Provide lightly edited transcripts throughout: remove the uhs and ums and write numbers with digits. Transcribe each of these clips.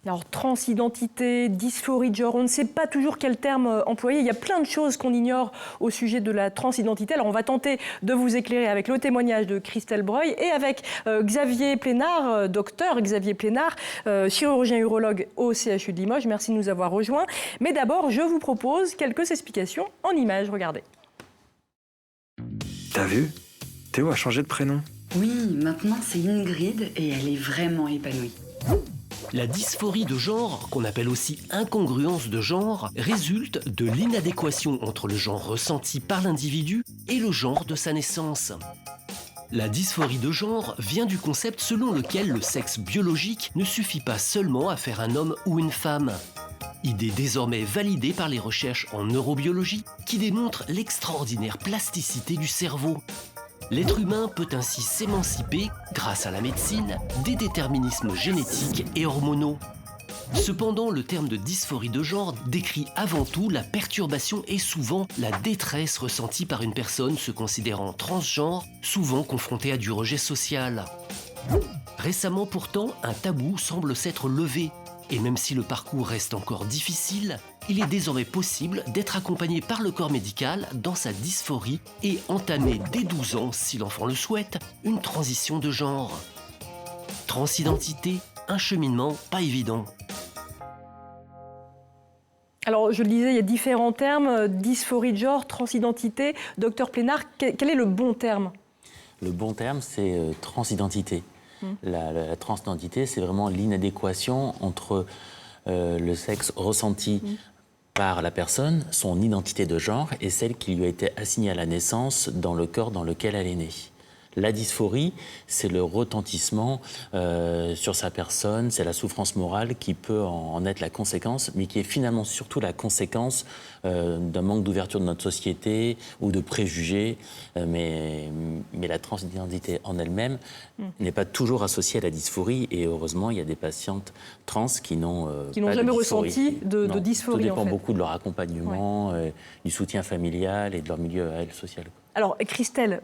Alors, transidentité, dysphorie de genre, on ne sait pas toujours quel terme employer. Il y a plein de choses qu'on ignore au sujet de la transidentité. Alors, on va tenter de vous éclairer avec le témoignage de Christelle Breuil et avec Xavier Plénard, docteur Xavier Plénard, chirurgien urologue au CHU de Limoges. Merci de nous avoir rejoints. Mais d'abord, je vous propose quelques explications en images. Regardez. T'as vu? Théo a changé de prénom. Oui, maintenant c'est Ingrid et elle est vraiment épanouie. La dysphorie de genre, qu'on appelle aussi incongruence de genre, résulte de l'inadéquation entre le genre ressenti par l'individu et le genre de sa naissance. La dysphorie de genre vient du concept selon lequel le sexe biologique ne suffit pas seulement à faire un homme ou une femme. Idée désormais validée par les recherches en neurobiologie qui démontrent l'extraordinaire plasticité du cerveau. L'être humain peut ainsi s'émanciper, grâce à la médecine, des déterminismes génétiques et hormonaux. Cependant, le terme de dysphorie de genre décrit avant tout la perturbation et souvent la détresse ressentie par une personne se considérant transgenre, souvent confrontée à du rejet social. Récemment pourtant, un tabou semble s'être levé. Et même si le parcours reste encore difficile, il est désormais possible d'être accompagné par le corps médical dans sa dysphorie et entamer dès 12 ans, si l'enfant le souhaite, une transition de genre. Transidentité, un cheminement pas évident. Alors, je le disais, il y a différents termes, dysphorie de genre, transidentité. Docteur Plénard, quel est le bon terme? Le bon terme, c'est transidentité. La transidentité, c'est vraiment l'inadéquation entre le sexe ressenti par la personne, son identité de genre, et celle qui lui a été assignée à la naissance dans le corps dans lequel elle est née. La dysphorie, c'est le retentissement sur sa personne, c'est la souffrance morale qui peut en être la conséquence, mais qui est finalement surtout la conséquence d'un manque d'ouverture de notre société ou de préjugés. Mais la transidentité en elle-même n'est pas toujours associée à la dysphorie. Et heureusement, il y a des patientes trans qui n'ont jamais ressenti de dysphorie. Tout dépend beaucoup de leur accompagnement, du soutien familial et de leur milieu social. Alors, Christelle,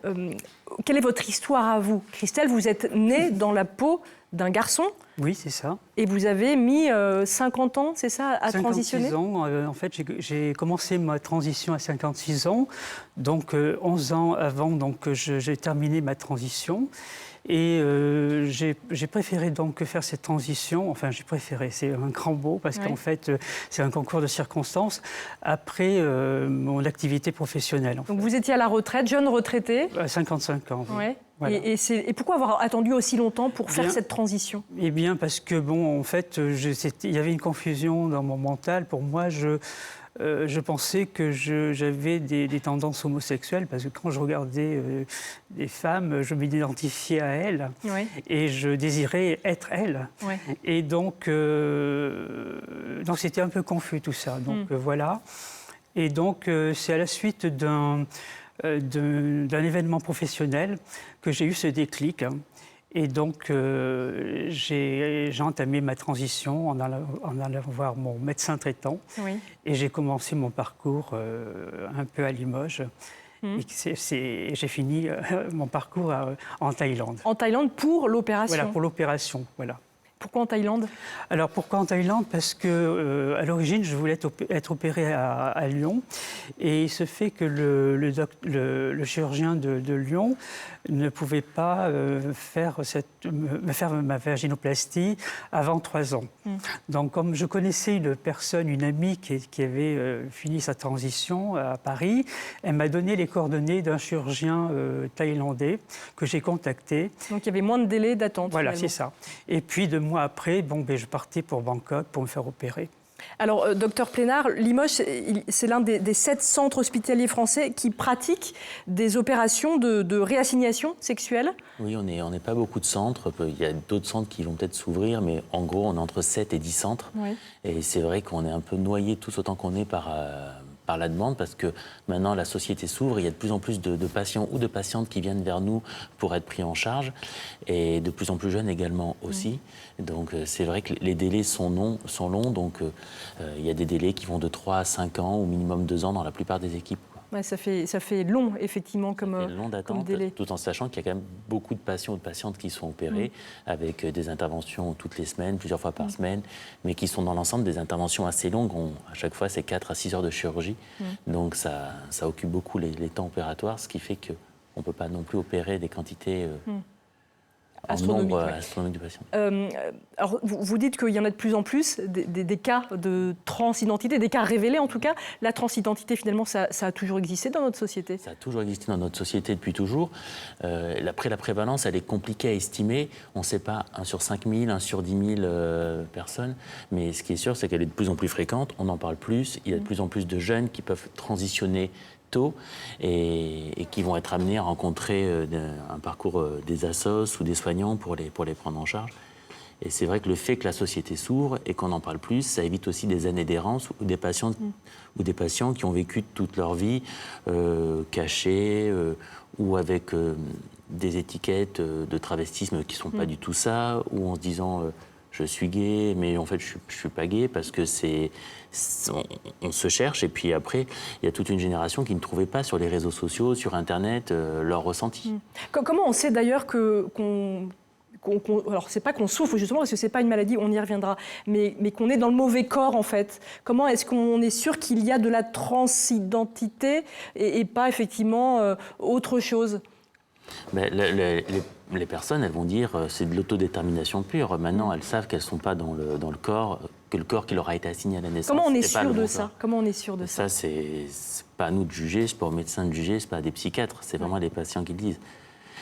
quelle est votre histoire à vous? Christelle, vous êtes née dans la peau d'un garçon. Oui, c'est ça. Et vous avez mis 50 ans, c'est ça, à transitionner? 56 ans. En fait, j'ai commencé ma transition à 56 ans. Donc, 11 ans avant, j'ai terminé ma transition. Et j'ai préféré donc faire cette transition, enfin j'ai préféré, c'est un grand mot parce qu'en fait c'est un concours de circonstances, après mon activité professionnelle. Donc vous étiez à la retraite, jeune retraité? À 55 ans, oui. Ouais. Voilà. Et pourquoi avoir attendu aussi longtemps pour faire cette transition? Eh bien parce que bon, en fait, il y avait une confusion dans mon mental. Pour moi, je pensais que j'avais des tendances homosexuelles parce que quand je regardais des femmes, je m'identifiais à elles et je désirais être elles. Et donc c'était un peu confus tout ça. Donc voilà. Et donc c'est à la suite d'un événement professionnel que j'ai eu ce déclic. Et donc, j'ai entamé ma transition en allant voir mon médecin traitant. Et j'ai commencé mon parcours un peu à Limoges. Et j'ai fini mon parcours en Thaïlande. En Thaïlande pour l'opération? Voilà, pour l'opération, voilà. Pourquoi en Thaïlande? Alors pourquoi en Thaïlande? Parce que à l'origine, je voulais être opéré à Lyon. Et il se fait que le chirurgien de Lyon ne pouvait pas me faire ma vaginoplastie avant 3 ans. Donc comme je connaissais une amie qui avait fini sa transition à Paris, elle m'a donné les coordonnées d'un chirurgien thaïlandais que j'ai contacté. Donc il y avait moins de délai d'attente. Voilà, c'est ça. Et puis 2 mois après, je partais pour Bangkok pour me faire opérer. Alors, docteur Plénard, Limoges, c'est l'un des 7 centres hospitaliers français qui pratiquent des opérations de réassignation sexuelle. Oui, on n'est pas beaucoup de centres. Il y a d'autres centres qui vont peut-être s'ouvrir, mais en gros, on est entre 7 et 10 centres. Et c'est vrai qu'on est un peu noyés tous autant qu'on est par la demande, parce que maintenant la société s'ouvre, il y a de plus en plus de patients ou de patientes qui viennent vers nous pour être pris en charge, et de plus en plus jeunes également aussi. Donc c'est vrai que les délais sont longs, donc il y a des délais qui vont de 3 à 5 ans, au minimum 2 ans dans la plupart des équipes. Ouais, ça fait long, effectivement, comme d'attente, délai. tout en sachant qu'il y a quand même beaucoup de patients ou de patientes qui sont opérés avec des interventions toutes les semaines, plusieurs fois par semaine, mais qui sont dans l'ensemble des interventions assez longues. À chaque fois, c'est 4 à 6 heures de chirurgie. Donc ça occupe beaucoup les temps opératoires, ce qui fait qu'on ne peut pas non plus opérer des quantités en nombre astronomique de patients. Alors, vous dites qu'il y en a de plus en plus des cas de transidentité, des cas révélés en tout cas. La transidentité, finalement, ça a toujours existé dans notre société? Ça a toujours existé dans notre société depuis toujours. Après, la prévalence, elle est compliquée à estimer. On ne sait pas 1 sur 5 000, 1 sur 10 000 personnes. Mais ce qui est sûr, c'est qu'elle est de plus en plus fréquente. On en parle plus. Il y a de plus en plus de jeunes qui peuvent transitionner tôt et qui vont être amenés à rencontrer un parcours des assos ou des soignants pour les prendre en charge. Et c'est vrai que le fait que la société s'ouvre et qu'on en parle plus, ça évite aussi des années d'errance ou des patients qui ont vécu toute leur vie cachés ou avec des étiquettes de travestisme qui ne sont pas du tout ça, ou en se disant je suis gay, mais en fait je suis pas gay, parce que on se cherche. Et puis après, il y a toute une génération qui ne trouvait pas sur les réseaux sociaux, sur Internet, leur ressenti. Comment on sait d'ailleurs alors, c'est pas qu'on souffre, justement, parce que c'est pas une maladie, on y reviendra, mais qu'on est dans le mauvais corps, en fait? Comment est-ce qu'on est sûr qu'il y a de la transidentité et pas, effectivement, autre chose? Les personnes, elles vont dire c'est de l'autodétermination pure. Maintenant, elles savent qu'elles ne sont pas dans le corps, que le corps qui leur a été assigné à la naissance. Comment on est sûr de ça? Comment on est sûr de ça? Ça, c'est pas à nous de juger, c'est pas aux médecins de juger, c'est pas à des psychiatres, c'est vraiment les patients qui le disent.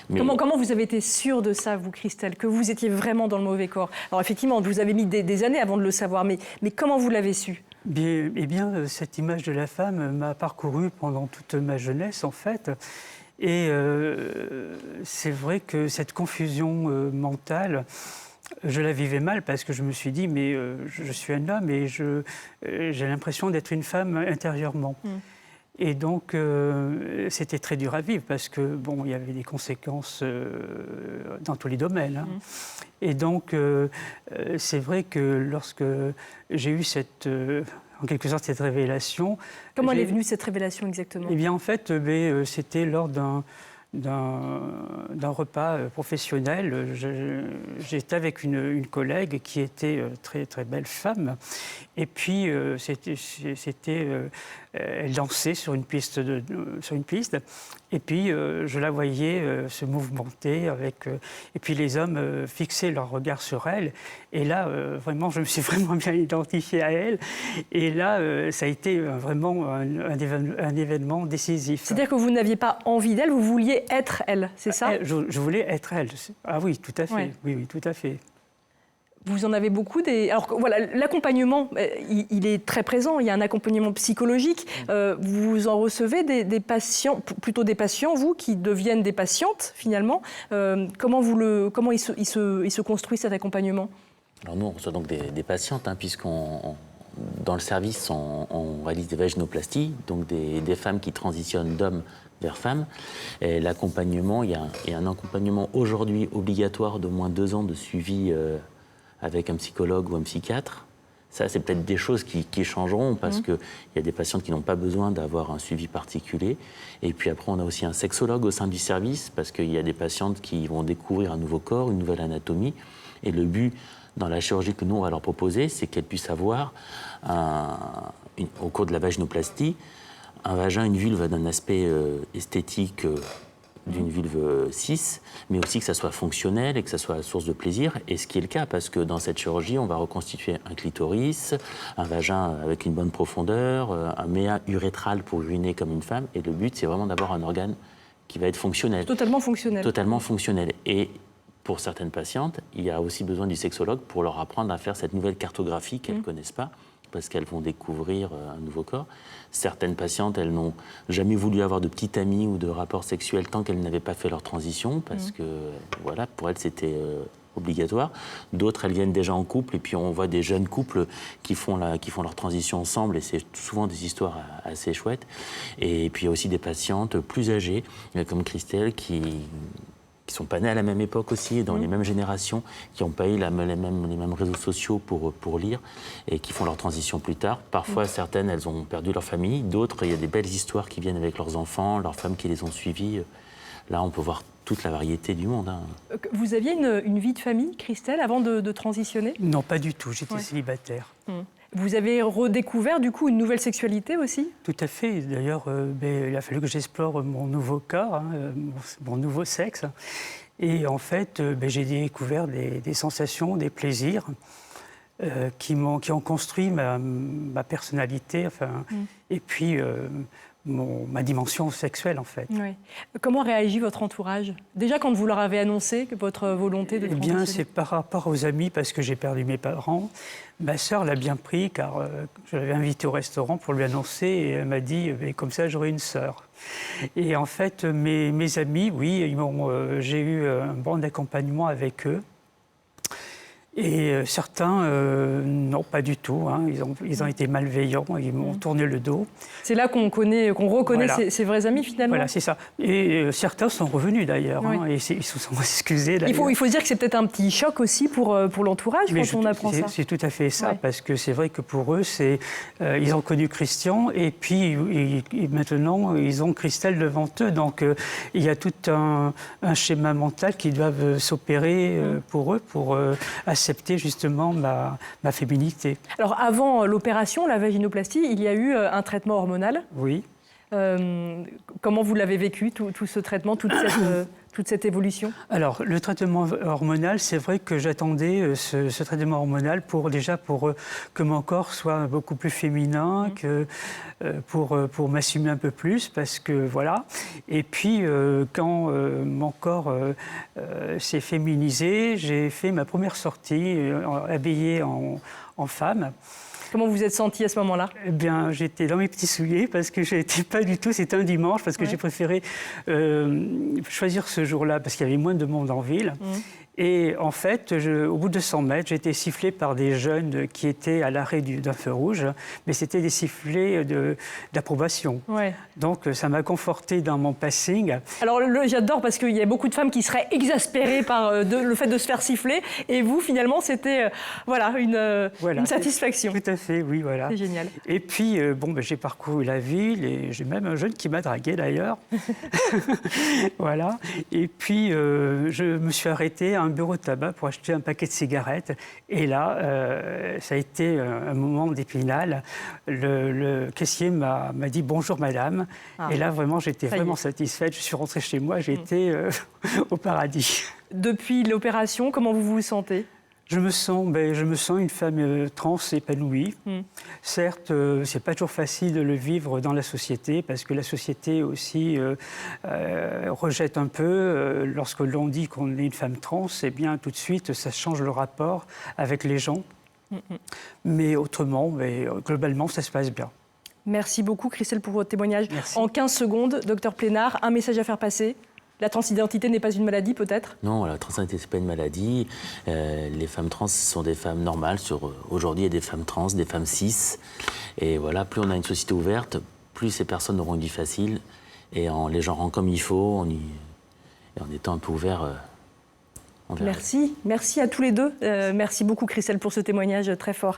Mais comment vous avez été sûre de ça, vous, Christelle, que vous étiez vraiment dans le mauvais corps? Alors effectivement, vous avez mis des années avant de le savoir, mais comment vous l'avez su? Eh bien, cette image de la femme m'a parcouru pendant toute ma jeunesse, en fait. Et c'est vrai que cette confusion mentale, je la vivais mal, parce que je me suis dit, mais je suis un homme et j'ai l'impression d'être une femme intérieurement. Et donc, c'était très dur à vivre, parce que, bon, il y avait des conséquences dans tous les domaines. Et donc, c'est vrai que lorsque j'ai eu en quelque sorte, cette révélation... Comment elle est venue, cette révélation, exactement? Eh bien, en fait, c'était lors d'un repas professionnel. J'étais avec une collègue qui était très, très belle femme. Et puis, elle dansait sur une piste. Et puis, je la voyais se mouvementer et puis les hommes fixaient leur regard sur elle. Et là, vraiment, je me suis vraiment bien identifiée à elle. Et là, ça a été vraiment un événement décisif. C'est-à-dire que vous n'aviez pas envie d'elle, vous vouliez être elle, c'est ça? Je voulais être elle. Ah oui, tout à fait. Ouais. Oui, tout à fait. Vous en avez beaucoup Alors voilà, l'accompagnement, il est très présent. Il y a un accompagnement psychologique. Vous en recevez des patients, plutôt des patients, vous, qui deviennent des patientes finalement. Comment il se construit cet accompagnement? Alors nous, on reçoit donc des patientes, puisqu'on dans le service, on réalise des vaginoplasties, donc des femmes qui transitionnent d'hommes vers femmes. Et l'accompagnement, il y a un accompagnement aujourd'hui obligatoire de moins 2 ans de suivi avec un psychologue ou un psychiatre. Ça, c'est peut-être des choses qui changeront, parce qu'il y a des patientes qui n'ont pas besoin d'avoir un suivi particulier. Et puis après, on a aussi un sexologue au sein du service, parce qu'il y a des patientes qui vont découvrir un nouveau corps, une nouvelle anatomie. Et le but, dans la chirurgie que nous, on va leur proposer, c'est qu'elles puissent avoir, au cours de la vaginoplastie, un vagin, une vulve d'un aspect esthétique d'une vulve cis, mais aussi que ça soit fonctionnel et que ça soit source de plaisir, et ce qui est le cas, parce que dans cette chirurgie, on va reconstituer un clitoris, un vagin avec une bonne profondeur, un méa urétral pour uriner comme une femme, et le but, c'est vraiment d'avoir un organe qui va être fonctionnel. Totalement fonctionnel. Totalement fonctionnel. Et pour certaines patientes, il y a aussi besoin du sexologue pour leur apprendre à faire cette nouvelle cartographie qu'elles ne connaissent pas, parce qu'elles vont découvrir un nouveau corps. Certaines patientes, elles n'ont jamais voulu avoir de petite amie ou de rapport sexuel tant qu'elles n'avaient pas fait leur transition, parce que, voilà, pour elles, c'était obligatoire. D'autres, elles viennent déjà en couple, et puis on voit des jeunes couples qui font leur transition ensemble, et c'est souvent des histoires assez chouettes. Et puis il y a aussi des patientes plus âgées, comme Christelle, qui qui sont pas nés à la même époque aussi, dans les mêmes générations, qui n'ont pas eu les mêmes réseaux sociaux pour lire et qui font leur transition plus tard. Parfois, certaines, elles ont perdu leur famille. D'autres, il y a des belles histoires qui viennent avec leurs enfants, leurs femmes qui les ont suivies. Là, on peut voir toute la variété du monde. Vous aviez une vie de famille, Christelle, avant de transitionner? Non, pas du tout. J'étais célibataire. Vous avez redécouvert, du coup, une nouvelle sexualité aussi? Tout à fait. D'ailleurs, il a fallu que j'explore mon nouveau corps, mon nouveau sexe. Et en fait, j'ai découvert des sensations, des plaisirs qui ont construit ma personnalité, et puis ma dimension sexuelle, en fait. Oui. Comment réagit votre entourage? Déjà, quand vous leur avez annoncé votre volonté de transitionner? Eh bien, c'est par rapport aux amis, parce que j'ai perdu mes parents. Ma sœur l'a bien pris, car je l'avais invitée au restaurant pour lui annoncer, et elle m'a dit comme ça, j'aurai une sœur. Et en fait, mes amis, oui, j'ai eu un bon accompagnement avec eux. Et certains, non, pas du tout. Ils ont été malveillants, ils m'ont tourné le dos. C'est là qu'on reconnaît Voilà. ses vrais amis, finalement. Voilà, c'est ça. Et certains sont revenus, d'ailleurs, et ils se sont excusés, d'ailleurs. Il faut se dire que c'est peut-être un petit choc aussi pour l'entourage quand on apprend ça. C'est tout à fait ça, parce que c'est vrai que pour eux, ils ont connu Christian, et puis et maintenant, ils ont Christelle devant eux. Donc, il y a tout un schéma mental qui doivent s'opérer pour eux, pour accepter justement ma féminité. Alors, avant l'opération, la vaginoplastie, il y a eu un traitement hormonal. Oui. Comment vous l'avez vécu, tout ce traitement, toute cette évolution? Alors, le traitement hormonal, c'est vrai que j'attendais ce traitement hormonal pour que mon corps soit beaucoup plus féminin, pour m'assumer un peu plus, parce que voilà. Et puis, quand mon corps s'est féminisé, j'ai fait ma première sortie habillée en femme. Comment vous êtes sentie à ce moment-là? Eh bien, j'étais dans mes petits souliers parce que je n'étais pas du tout, c'était un dimanche, parce que j'ai préféré choisir ce jour-là parce qu'il y avait moins de monde en ville. Et en fait, au bout de 100 mètres, j'ai été sifflé par des jeunes qui étaient à l'arrêt d'un feu rouge, mais c'était des sifflets d'approbation. Ouais. Donc, ça m'a conforté dans mon passing. Alors, j'adore parce qu'il y a beaucoup de femmes qui seraient exaspérées par le fait de se faire siffler. Et vous, finalement, c'était une satisfaction. Tout à fait, oui, voilà. C'est génial. Et puis, j'ai parcouru la ville et j'ai même un jeune qui m'a dragué, d'ailleurs. Voilà. Et puis, je me suis arrêté à un bureau de tabac pour acheter un paquet de cigarettes. Et là, ça a été un moment d'épinal. Le caissier m'a dit « Bonjour, madame ». Et là, vraiment, j'étais vraiment satisfaite. Je suis rentrée chez moi, j'étais au paradis. Depuis l'opération, comment vous vous sentez ? Je me sens une femme trans épanouie. Certes, c'est pas toujours facile de le vivre dans la société, parce que la société aussi rejette un peu. Lorsque l'on dit qu'on est une femme trans, eh bien tout de suite, ça change le rapport avec les gens. Mais autrement, globalement, ça se passe bien. Merci beaucoup, Christelle, pour votre témoignage. Merci. En 15 secondes, docteur Plénard, un message à faire passer. La transidentité n'est pas une maladie, peut-être? Non, la transidentité, ce n'est pas une maladie. Les femmes trans sont des femmes normales. Aujourd'hui, il y a des femmes trans, des femmes cis. Et voilà, plus on a une société ouverte, plus ces personnes auront une vie facile. Et en les genrant comme il faut, et en étant un peu ouvert, on verra. Merci à tous les deux. Merci beaucoup, Christelle, pour ce témoignage très fort.